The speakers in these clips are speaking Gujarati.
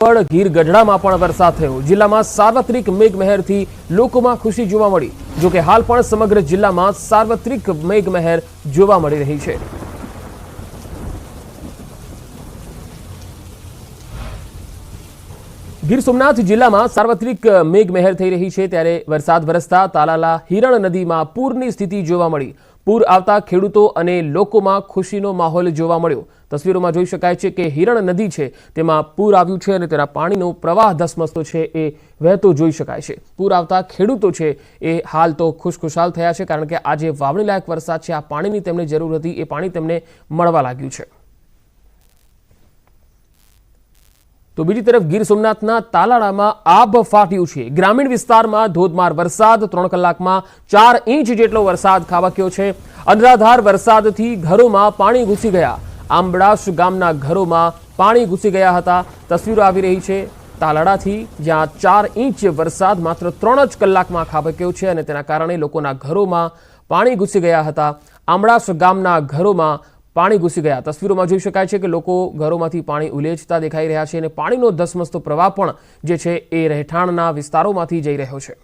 ગીર ગઢડામાં પણ વરસાદ થયો। જિલ્લામાં સાર્વત્રિક મેઘમહેરથી લોકોમાં ખુશી જોવા મળી। જો કે હાલ પણ સમગ્ર જિલ્લામાં સાર્વત્રિક મેઘમહેર જોવા મળી રહી છે। ગીર સોમનાથ જિલ્લામાં સાર્વત્રિક મેઘમહેર થઈ રહી છે, ત્યારે વરસાદ વરસતા તાલાલા હિરણ નદીમાં પૂરની સ્થિતિ જોવા મળી। પૂર આવતા ખેડૂતો અને લોકોમાં ખુશીનો માહોલ જોવા મળ્યો। તસવીરોમાં જોઈ શકાય છે કે હિરણ નદી છે તેમાં પૂર આવ્યું છે અને તેના પાણીનો પ્રવાહ ધસમસતો છે એ વહેતો જોઈ શકાય છે। પૂર આવતા ખેડૂતો છે એ હાલ તો ખુશખુશાલ થયા છે, કારણ કે આ જે વાવણી લાયક વરસાદ છે, આ પાણીની તેમને જરૂર હતી, એ પાણી તેમને મળવા લાગ્યું છે। તો બીજી તરફ ગીર સોમનાથના તાલાળામાં આબ ફાટ્યું છે। ગ્રામીણ વિસ્તારમાં ધોધમાર વરસાદ, 3 કલાકમાં 4 ઇંચ જેટલો વરસાદ ખાબક્યો છે। અનરાધાર વરસાદથી ઘરોમાં પાણી ઘૂસી ગયા। આંબડાશ ગામના ઘરોમાં પાણી ઘૂસી ગયા હતા। તસવીરો આવી રહી છે તાલાળાથી, જ્યાં 4 ઇંચ વરસાદ માત્ર 3 જ કલાકમાં ખાબક્યો છે અને તેના કારણે લોકોના ઘરોમાં પાણી ઘૂસી ગયા હતા। આંબડાશ ગામના ઘરોમાં પાણી ઘૂસી ગયા। તસવીરોમાં જોઈ શકાય છે કે લોકો ઘરોમાંથી પાણી ઉલેચતા દેખાઈ રહ્યા છે અને પાણીનો ધસમસતો પ્રવાહ પણ જે છે એ રહેઠાણના વિસ્તારોમાંથી જઈ રહ્યો છે।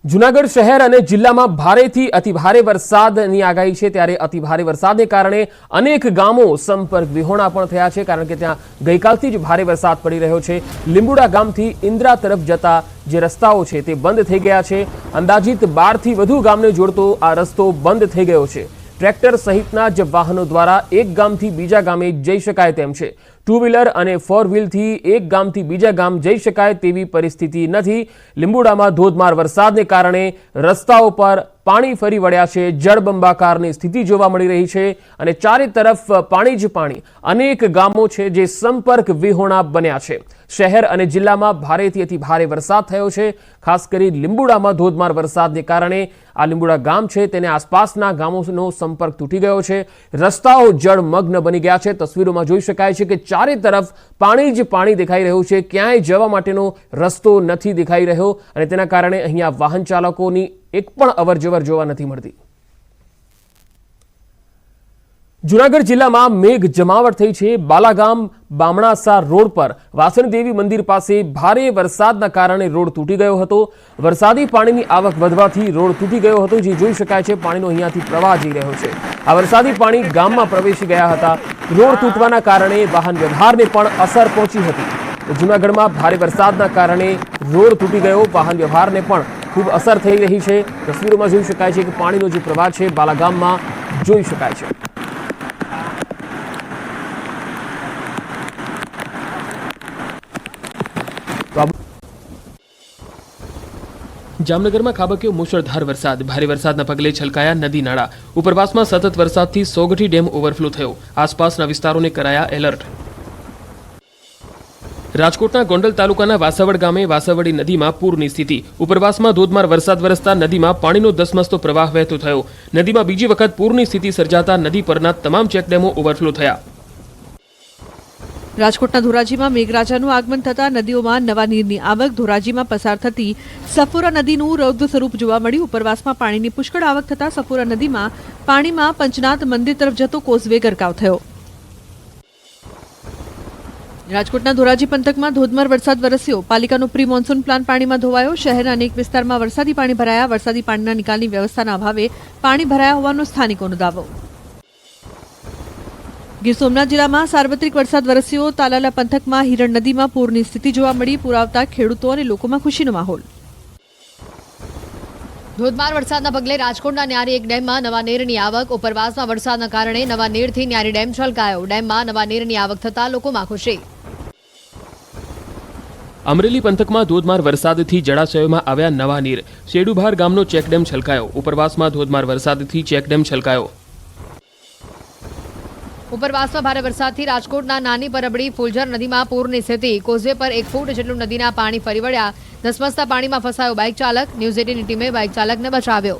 જૂનાગઢ શહેર અને જિલ્લામાં ભારેથી અતિભારે વરસાદની આગાહી છે, ત્યારે અતિભારે વરસાદને કારણે અનેક ગામો સંપર્ક વિહોણા પણ થયા છે, કારણ કે ત્યાં ગઈકાલથી જ ભારે વરસાદ પડી રહ્યો છે। લીંબુડા ગામથી ઇન્દ્રા તરફ જતા જે રસ્તાઓ છે તે બંધ થઈ ગયા છે। અંદાજિત 12 થી વધુ ગામને જોડતો આ રસ્તો બંધ થઈ ગયો છે। ટ્રેક્ટર સહિતના જ વાહનો દ્વારા એક ગામથી બીજા ગામે જઈ શકાય તેમ છે। 2 વ્હીલર અને 4 વ્હીલથી એક ગામથી બીજા ગામ જઈ શકાય તેવી પરિસ્થિતિ નથી। લીંબુડામાં ધોધમાર વરસાદને કારણે રસ્તાઓ પર પાણી ફરી વળ્યા છે। જળબંબાકારની સ્થિતિ જોવા મળી રહી છે અને ચારે તરફ પાણી જ પાણી। અનેક ગામો છે જે સંપર્ક વિહોણા બન્યા છે। શહેર અને જિલ્લામાં ભારેથી અતિ ભારે વરસાદ થયો છે। ખાસ કરી લીંબુડામાં ધોધમાર વરસાદને કારણે આ લીંબુડા ગામ છે તેને આસપાસના ગામોનો સંપર્ક તૂટી ગયો છે। રસ્તાઓ જળમગ્ન બની ગયા છે। તસવીરોમાં જોઈ શકાય છે કે ચારે તરફ પાણી જ પાણી દેખાઈ રહ્યું છે। ક્યાંય જવા માટેનો રસ્તો નથી દેખાઈ રહ્યો અને તેના કારણે અહીંયા વાહન ચાલકોની એક પણ અવરજવર જોવા નથી મળતી। જૂનાગઢ જિલ્લામાં મેઘ જમાવટ થઈ છે। બાલાગામ બામણાસા રોડ પર વાસણદેવી મંદિર પાસે ભારે વરસાદના કારણે રોડ તૂટી ગયો હતો। વરસાદી પાણીની આવક વધવાથી રોડ તૂટી ગયો હતો, જે જોઈ શકાય છે। પાણીનો અહીંયાથી પ્રવાહ જઈ રહ્યો છે। આ વરસાદી પાણી ગામમાં પ્રવેશી ગયા હતા। રોડ તૂટવાના કારણે વાહન વ્યવહારને પણ અસર પહોંચી હતી। જૂનાગઢમાં ભારે વરસાદના કારણે રોડ તૂટી ગયો, વાહન વ્યવહારને પણ ખૂબ અસર થઈ રહી છે। તસવીરોમાં જોઈ શકાય છે કે પાણીનો જે પ્રવાહ છે બાલાગામમાં જોઈ શકાય છે। જામનગરમાં ખાબક્યો મુશળધાર વરસાદ। ભારે વરસાદના પગલે છલકાયા નદી નાળા। ઉપરવાસમાં સતત વરસાદથી સોગઠી ડેમ ઓવરફ્લો થયો। આસપાસના વિસ્તારોને કરાયા એલર્ટ। રાજકોટના ગોંડલ તાલુકાના વાસવડ ગામે વાસવડી નદીમાં પૂરની સ્થિતિ। ઉપરવાસમાં ધોધમાર વરસાદ વરસતા નદીમાં પાણીનો ધસમસતો પ્રવાહ વહેતો થયો। નદીમાં બીજી વખત પૂરની સ્થિતિ સર્જાતા નદી પરના તમામ ચેકડેમો ઓવરફ્લો થયા। રાજકોટના ધોરાજીમાં મેઘરાજાનું આગમન થતા નદીઓમાં નવા નીરની આવક। ધોરાજીમાં પસાર થતી સફોરા નદીનું રૌદ્ર સ્વરૂપ જોવા મળ્યું। ઉપરવાસમાં પાણીની પુષ્કળ આવક થતા સફોરા નદીમાં પાણીમાં પંચનાથ મંદિર તરફ જતો કોઝવે ગરકાવ થયો। રાજકોટના ધોરાજી પંથકમાં ધોધમાર વરસાદ વરસ્યો। પાલિકાનો પ્રી મોન્સૂન પ્લાન પાણીમાં ધોવાયો। શહેરના અનેક વિસ્તારમાં વરસાદી પાણી ભરાયા। વરસાદી પાણીના નિકાલની વ્યવસ્થાના અભાવે પાણી ભરાયા હોવાનો સ્થાનિકોનો દાવો। ગીર સોમનાથ જિલ્લામાં સાર્વત્રિક વરસાદ વરસ્યો। તાલાલા પંથકમાં હિરણ નદીમાં પૂરની સ્થિતિ જોવા મળી। પૂર આવતા ખેડૂતો અને લોકોમાં ખુશીનો માહોલ। ધોધમાર વરસાદના પગલે રાજકોટના ન્યારી એક ડેમમાં નવા નીરની આવક। ઉપરવાસમાં વરસાદના કારણે નવા નીરથી ન્યારી ડેમ છલકાયો। ડેમમાં નવા નીરની આવક થતા લોકોમાં ખુશી। અમરેલી પંથકમાં ધોધમાર વરસાદથી જળાશયોમાં આવ્યા નવા નીર। શેડુભાર ગામનો ચેકડેમ છલકાયો। ઉપરવાસમાં ધોધમાર વરસાદથી ચેકડેમ છલકાયો। ઉપરવાસમાં ભારે વરસાદથી રાજકોટના નાની પરબડી ફૂલઝર નદીમાં પૂરની સ્થિતિ। કોઝવે પર 1 ફૂટ જેટલું નદીના પાણી ફરી વળ્યા। ધસમસતા પાણીમાં ફસાયો બાઇક ચાલક। ન્યૂઝ 18ની ટીમે બાઇક ચાલકને બચાવ્યો।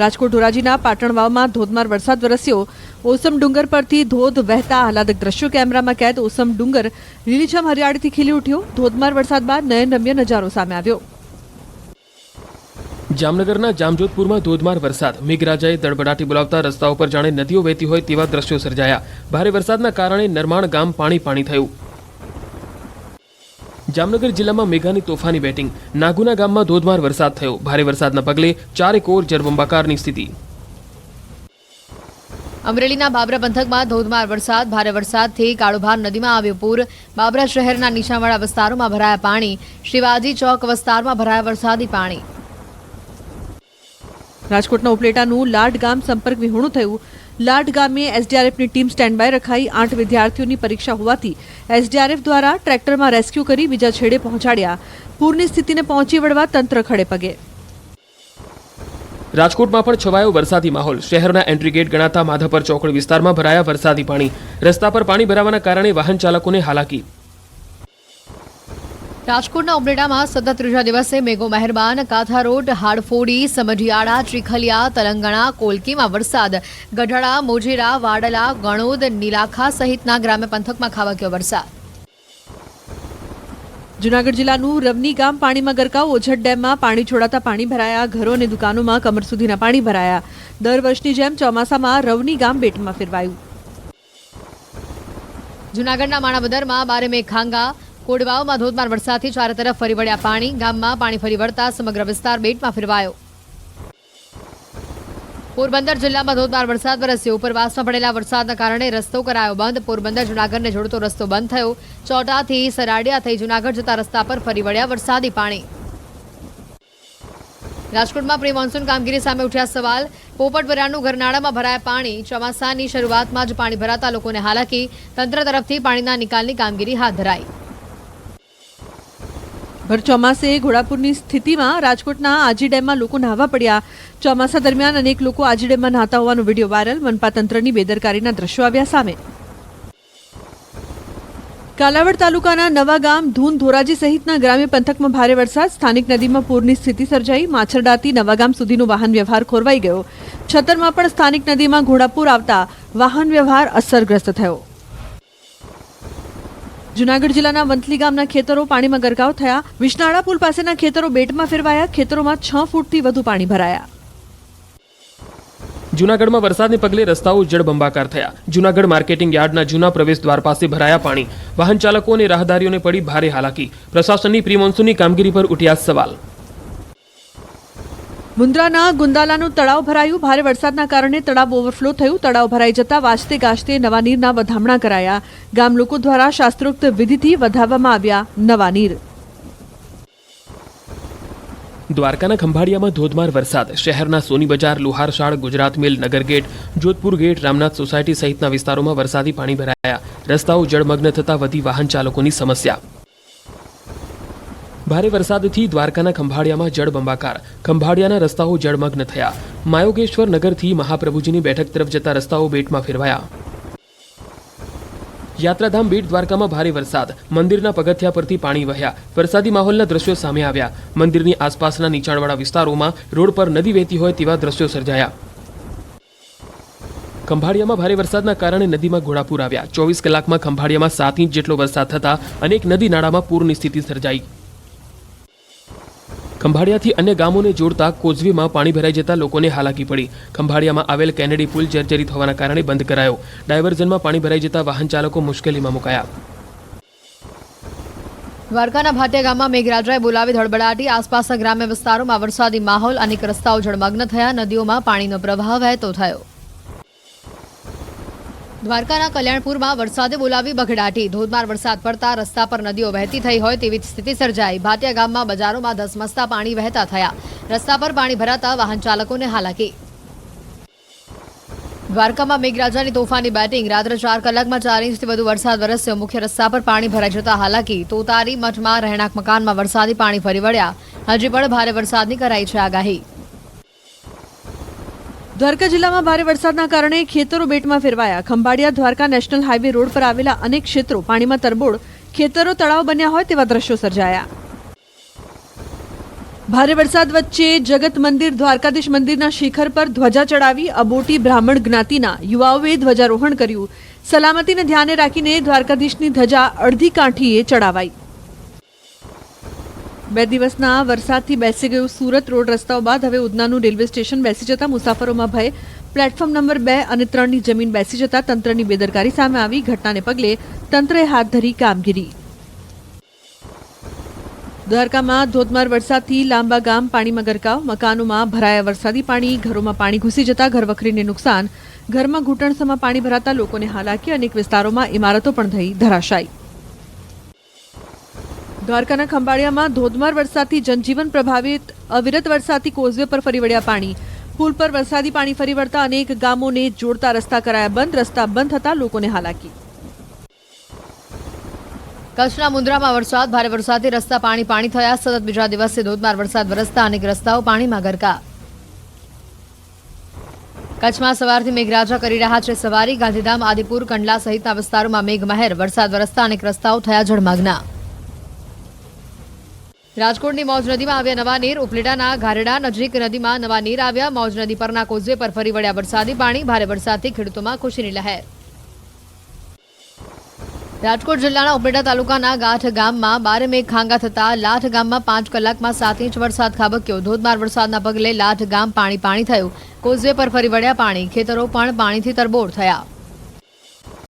રાજકોટ ધોરાજીના પાટણવાવમાં ધોધમાર વરસાદ વરસ્યો। ઓસમ ડુંગર પરથી ધોધ વહેતા આહલાદક દ્રશ્યો કેમેરામાં કેદ। ઓસમ ડુંગર લીલીછમ હરિયાળીથી ખીલી ઉઠ્યો। ધોધમાર વરસાદ બાદ નયનરમ્ય નજારો સામે આવ્યો। જામનગરના જામજોધપુરમાં ધોધમાર વરસાદ મેઘરાજાએ દળબડાટી બોલાવતા રસ્તાઓ પર જાણે નદીઓ વહેતી હોય તેવા દ્રશ્યો સર્જાયા. ભારે વરસાદના કારણે નરમાણ ગામ પાણી થયું. જામનગર જિલ્લામાં મેઘાની તોફાની બેટિંગ. નાગુના ગામમાં ધોધમાર વરસાદ થયો. ભારે વરસાદના પગલે ચારેક ઓર જળબંબાકારની સ્થિતિ. અમરેલીના બાબરા પંથકમાં ધોધમાર વરસાદ. ભારે વરસાદથી કાળુભાર નદીમાં આવ્યું પૂર. બાબરા શહેરના નીચાણવાળા વિસ્તારોમાં ભરાયા પાણી. શિવાજી ચોક વિસ્તારમાં ભરાયા વરસાદી પાણી. રાજકોટના ઉપલેટાનું લાડ ગામ સંપર્ક વિહોણું થયું. લાડ ગામે એસડીઆરએફની ટીમ સ્ટેન્ડ બાય રખાઈ. 8 વિદ્યાર્થીઓની પરીક્ષા હોવાથી એસડીઆરએફ દ્વારા ટ્રેક્ટરમાં રેસ્ક્યુ કરી બીજા છેડે પહોંચાડ્યા. પૂરની સ્થિતિને પહોંચી વળવા તંત્ર ખડે પગે. રાજકોટમાં પણ છવાયો વરસાદી માહોલ. શહેરના એન્ટ્રી ગેટ ગણાતા માધાપર ચોકડી વિસ્તારમાં ભરાયા વરસાદી પાણી. રસ્તા પર પાણી ભરાવાના કારણે વાહન ચાલકોને હાલાકી. રાજકોટના ઉપલેટામાં સતત ત્રીજા દિવસે મેઘો મહેરબાન. કાથા રોડ, હાડફોડી, સમઢિયાળા, ત્રિખલિયા, તલંગણા, કોલકીમાં વરસાદ. ગઢડા, મોજેરા, વાડલા, ગણોદ, નીલાખા સહિતના ગ્રામ્ય પંથકમાં ખાબક્યો વરસાદ. જૂનાગઢ જિલ્લાનું રવની ગામ પાણીમાં ગરકાવ. ઓઝટ ડેમમાં પાણી છોડાતા પાણી ભરાયા. ઘરો અને દુકાનોમાં કમર સુધીના પાણી ભરાયા. દર વર્ષની જેમ ચોમાસામાં રવની ગામ બેટમાં ફેરવાયું. જૂનાગઢના માણાવદરમાં બારે મેઘ ખાંગા. કોડવાવમાં ધોધમાર વરસાદથી ચારે તરફ ફરી વળ્યા પાણી. ગામમાં પાણી ફરી વળતા સમગ્ર વિસ્તાર બેટમાં ફેરવાયો. પોરબંદર જિલ્લામાં ધોધમાર વરસાદ વરસ્યો. ઉપરવાસમાં પડેલા વરસાદના કારણે રસ્તો કરાયો બંધ. પોરબંદર જૂનાગઢને જોડતો રસ્તો બંધ થયો. ચોટાથી સરાડિયા થઈ જૂનાગઢ જતા રસ્તા પર ફરી વળ્યા વરસાદી પાણી. રાજકોટમાં પ્રી મોન્સૂન કામગીરી સામે ઉઠ્યા સવાલ. પોપટવરાનું ગરનાળામાં ભરાયા પાણી. ચોમાસાની શરૂઆતમાં જ પાણી ભરાતા લોકોને હાલાકી. તંત્ર તરફથી પાણીના નિકાલની કામગીરી હાથ ધરાઈ. ભર ચોમાસે ઘોડાપુરની સ્થિતિમાં રાજકોટના આજી ડેમમાં લોકો નહાવા પડ્યા. ચોમાસા દરમિયાન અનેક લોકો આજી ડેમમાં નહાતા હોવાનો વિડીયો વાયરલ. મનપા તંત્રની બેદરકારીના દ્રશ્યો આવ્યા સામે. કાલાવડ તાલુકાના નવા ગામ, ધૂન, ધોરાજી સહિતના ગ્રામ્ય પંથકમાં ભારે વરસાદ. સ્થાનિક નદીમાં પૂરની સ્થિતિ સર્જાઈ. માછરડાથી નવા ગામ સુધીનો વાહન વ્યવહાર ખોરવાઈ ગયો. છતરમાં પણ સ્થાનિક નદીમાં ઘોડાપુર આવતા વાહન વ્યવહાર અસરગ્રસ્ત થયો. જૂનાગઢ જિલ્લાના વંથલી ગામના ખેતરો પાણીમાં ગરકાવ થયા. વિસનાળા પુલ પાસેના ખેતરો બેટમાં ફેરવાયા. ખેતરોમાં 6 ફૂટથી વધુ પાણી ભરાયા. જૂનાગઢમાં વરસાદને પગલે રસ્તાઓ જળબંબાકાર થયા. જૂનાગઢ માર્કેટિંગ યાર્ડના જૂના પ્રવેશ દ્વાર પાસે ભરાયા પાણી. વાહન ચાલકો અને રાહદારીઓને પડી ભારે હાલાકી. પ્રશાસનની પ્રી મોન્સૂનની કામગીરી પર ઉઠ્યા સવાલ. મુન્દ્રાના ગુંદાલાનું તળાવ ભરાયું. ભારે વરસાદના કારણે તળાવ ઓવરફ્લો થયું. તળાવ ભરાઈ જતા વાજતે ગાજતે નવા નીરના વધામણા કરાયા. ગામ લોકો દ્વારા શાસ્ત્રોક્ત વિધિથી વધાવવામાં આવ્યા નવા નીર. દ્વારકાના ખંભાળિયામાં ધોધમાર વરસાદ. શહેરના સોની બજાર, લુહારશાળ, ગુજરાત મિલ, નગરગેટ, જોધપુર ગેટ, રામનાથ સોસાયટી સહિતના વિસ્તારોમાં વરસાદી પાણી ભરાયા. રસ્તાઓ જળમગ્ન થતા વધી વાહન ચાલકોની સમસ્યા. ભારે વરસાદથી દ્વારકાના ખંભાળિયામાં જળબંબાકાર. ખંભાળિયાના રસ્તાઓ જળમગ્ન થયા. માયોગેશ્વર નગરથી મહાપ્રભુજીની બેઠક તરફ જતા રસ્તાઓ બેટમાં ફેરવાયા. યાત્રાધામ બેટ દ્વારકામાં ભારે વરસાદ. મંદિરના પગથિયા પરથી પાણી વહ્યા. વરસાદી માહોલના દ્રશ્યો સામે આવ્યા. મંદિરની આસપાસના નીચાણવાળા વિસ્તારોમાં રોડ પર નદી વહેતી હોય તેવા દ્રશ્યો સર્જાયા. ખંભાળિયામાં ભારે વરસાદના કારણે નદીમાં ઘોડાપુર આવ્યા. 24 કલાકમાં ખંભાળિયામાં 7 ઇંચ જેટલો વરસાદ થતા અનેક નદી નાળામાં પૂરની સ્થિતિ સર્જાઈ. ખંભાળિયાથી અન્ય ગામોને જોડતા કોઝવેમાં પાણી ભરાઈ જતા લોકોને હાલાકી પડી. ખંભાળિયામાં આવેલ કેનેડી પુલ જર્જરિત હોવાના કારણે બંધ કરાયો. ડાયવર્ઝનમાં પાણી ભરાઈ જતા વાહન ચાલકો મુશ્કેલીમાં મુકાયા. દ્વારકાના ભાટિયા ગામમાં મેઘરાજાએ બોલાવી ધડબડાટી. આસપાસના ગ્રામ્ય વિસ્તારોમાં વરસાદી માહોલ. અનેક રસ્તાઓ જળમગ્ન થયા. નદીઓમાં પાણીનો પ્રવાહ વહેતો થયો. દ્વારકાના કલ્યાણપુરમાં વરસાદે બોલાવી બગડાટી. ધોધમાર વરસાદ પડતા રસ્તા પર નદીઓ વહેતી થઈ હોય તેવી સ્થિતિ સર્જાઈ. ભાટિયા ગામમાં બજારોમાં ધસમસતા પાણી વહેતા થયા. રસ્તા પર પાણી ભરાતા વાહન ચાલકોને હાલાકી. દ્વારકામાં મેઘરાજાની તોફાની બેટિંગ. રાત્રે 4 કલાકમાં 4 ઇંચથી વધુ વરસાદ વરસ્યો. મુખ્ય રસ્તા પર પાણી ભરાઈ જતા હાલાકી. તોતારી મઠમાં રહેણાંક મકાનમાં વરસાદી પાણી ફરી વળ્યા. હજી પણ ભારે વરસાદની કરાઈ છે આગાહી. દ્વારકા જિલ્લામાં ભારે વરસાદના કારણે ખેતરો બેટમાં ફેરવાયા. Khambhalia Dwarka national highway road પર આવેલા અનેક ક્ષેત્રો પાણીમાં તરબોળ. ખેતરો તળાવ બન્યા હોય તેવા દ્રશ્યો સર્જાયા. ભારે વરસાદ વચ્ચે જગત મંદિર દ્વારકાધીશ મંદિરના શિખર પર ધ્વજા ચડાવી અબોટી બ્રાહ્મણ જ્ઞાતિના યુવાઓએ ધ્વજારોહણ કર્યું. સલામતીને ધ્યાને રાખીને દ્વારકાધીશની ધજા અડધી કાઠીએ ચડાવાઈ. 2 દિવસના વરસાદથી બેસી ગયું સુરત રોડ રસ્તાઓ બાદ હવે ઉધનાનું રેલવે સ્ટેશન બેસી જતા મુસાફરોમાં ભય. પ્લેટફોર્મ નંબર 2 અને 3ની જમીન બેસી જતા તંત્રની બેદરકારી સામે આવી. ઘટનાને પગલે તંત્રએ હાથ ધરી કામગીરી. દ્વારકામાં ધોધમાર વરસાદથી લાંબા ગામ પાણીમાં ગરકાવ. મકાનોમાં ભરાયા વરસાદી પાણી. ઘરોમાં પાણી ઘૂસી જતા ઘરવખરીને નુકસાન. ઘરમાં ઘૂંટણસમાં પાણી ભરાતા લોકોને હાલાકી. અનેક વિસ્તારોમાં ઇમારતો પણ થઈ ધરાશાયી. દ્વારકાના ખંભાળિયામાં ધોધમાર વરસાદથી જનજીવન પ્રભાવિત. અવિરત વરસાદથી કોઝવે પર ફરી વળ્યા પાણી. પુલ પર વરસાદી પાણી ફરી વળતા અનેક ગામોને જોડતા રસ્તા કરાયા બંધ. રસ્તા બંધ થતા લોકોને હાલાકી. કચ્છના મુન્દ્રામાં વરસાદ. ભારે વરસાદથી રસ્તા પાણી થયા. સતત બીજા દિવસે ધોધમાર વરસાદ વરસતા અનેક રસ્તાઓ પાણીમાં ગરકાવ. કચ્છમાં સવારથી મેઘરાજા કરી રહ્યા છે સવારી. ગાંધીધામ, આદિપુર, કંડલા સહિતના વિસ્તારોમાં મેઘમહેર. વરસાદ વરસતા અનેક રસ્તાઓ થયા જળમગ્ન. રાજકોટની મોજ નદીમાં આવ્યા નવા નીર. ઉપલેટાના ઘારેડા નજીક નદીમાં નવા નીર આવ્યા. મોજ નદી પરના કોઝવે પર ફરી વળ્યા વરસાદી પાણી. ભારે વરસાદથી ખેડૂતોમાં ખુશીની લહેર. રાજકોટ જિલ્લાના ઉપલેટા તાલુકાના ગાંઠ ગામમાં 12 મેઘ ખાંગા થતા લાઠ ગામમાં 5 કલાકમાં 7 ઇંચ વરસાદ ખાબક્યો. ધોધમાર વરસાદના પગલે લાઠ ગામ પાણી થયું. કોઝવે પર ફરી વળ્યા પાણી. ખેતરો પણ પાણીથી તરબોળ થયા.